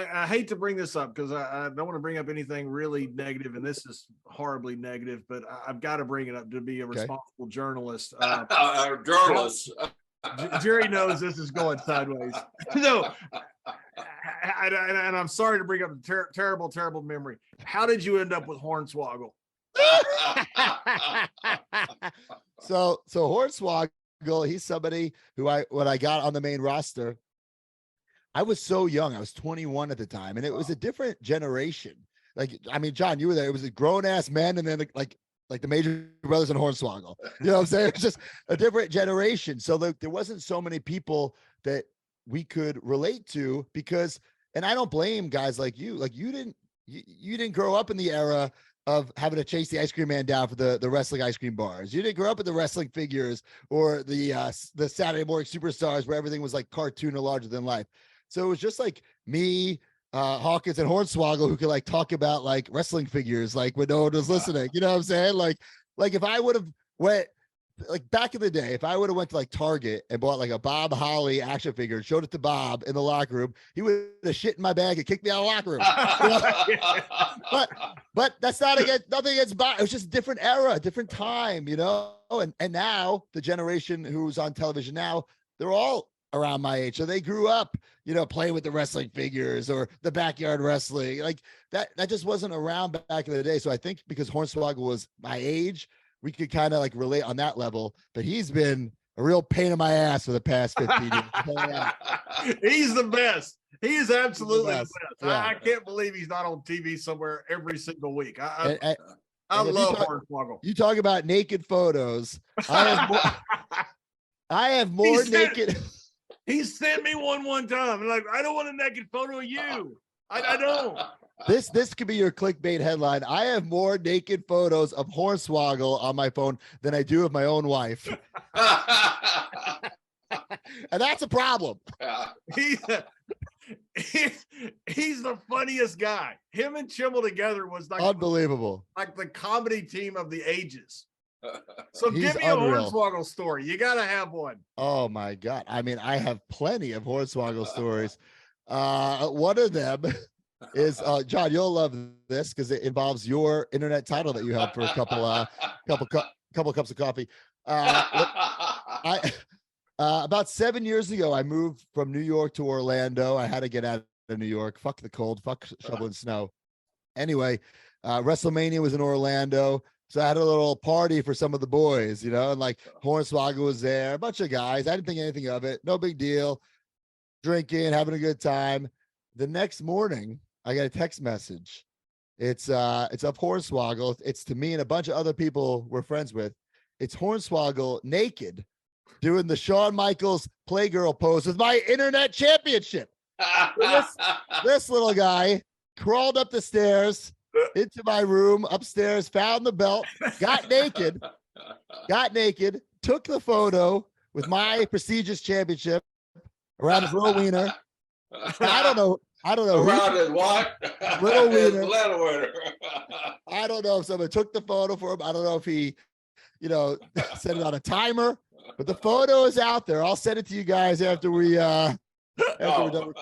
I hate to bring this up because I don't want to bring up anything really negative, and this is horribly negative, but I've got to bring it up to be a responsible journalist. Journalist. Jerry knows this is going sideways. No, and I'm sorry to bring up a terrible memory. How did you end up with Hornswoggle? So Hornswoggle, he's somebody who when I got on the main roster, I was so young. I was 21 at the time, and it was a different generation. Like, I mean, John, you were there. It was a grown ass men, and then like the Major Brothers and Hornswoggle. You know what I'm saying? It's just a different generation. So there wasn't so many people that we could relate to because, and I don't blame guys like you. Like you didn't grow up in the era of having to chase the ice cream man down for the wrestling ice cream bars. You didn't grow up in the wrestling figures or the Saturday morning superstars where everything was like cartoon or larger than life. So it was just like me, Hawkins and Hornswoggle who could like talk about like wrestling figures, like when no one was listening, you know what I'm saying? Like if I would have went like back in the day, if I would have went to like Target and bought like a Bob Holly action figure and showed it to Bob in the locker room, he would have shit in my bag and kicked me out of the locker room. But that's nothing against Bob. It was just a different era, a different time, you know? And now the generation who's on television now, they're all around my age. So they grew up, you know, playing with the wrestling figures or the backyard wrestling. Like that just wasn't around back in the day. So I think because Hornswoggle was my age, we could kind of like relate on that level, but he's been a real pain in my ass for the past 15 years. He's the best. He is absolutely the best. Yeah. I can't believe he's not on TV somewhere every single week. I love Hornswoggle. You talk about naked photos. I have more naked. He sent me one time. Like, I don't want a naked photo of you. I don't. This could be your clickbait headline. I have more naked photos of Hornswoggle on my phone than I do of my own wife. And that's a problem. He's the funniest guy. Him and Chimmel together was like unbelievable. Like the comedy team of the ages. So He's give me unreal. a Hornswoggle story. You got to have one. Oh my God. I mean, I have plenty of Hornswoggle stories. One of them is John, you'll love this because it involves your internet title that you held for a couple cups of coffee. About 7 years ago, I moved from New York to Orlando. I had to get out of New York. Fuck the cold. Fuck shoveling snow. Anyway, WrestleMania was in Orlando. So I had a little party for some of the boys, you know, and like Hornswoggle was there, a bunch of guys. I didn't think anything of it. No big deal. Drinking, having a good time. The next morning, I got a text message. It's of Hornswoggle. It's to me and a bunch of other people we're friends with. It's Hornswoggle naked doing the Shawn Michaels Playgirl pose with my internet championship. This little guy crawled up the stairs into my room upstairs, found the belt, got naked, took the photo with my prestigious championship around his little wiener. I don't know. Around his what? Little wiener. Little wiener. I don't know if someone took the photo for him. I don't know if he, you know, set it on a timer, but the photo is out there. I'll send it to you guys after we're done recording.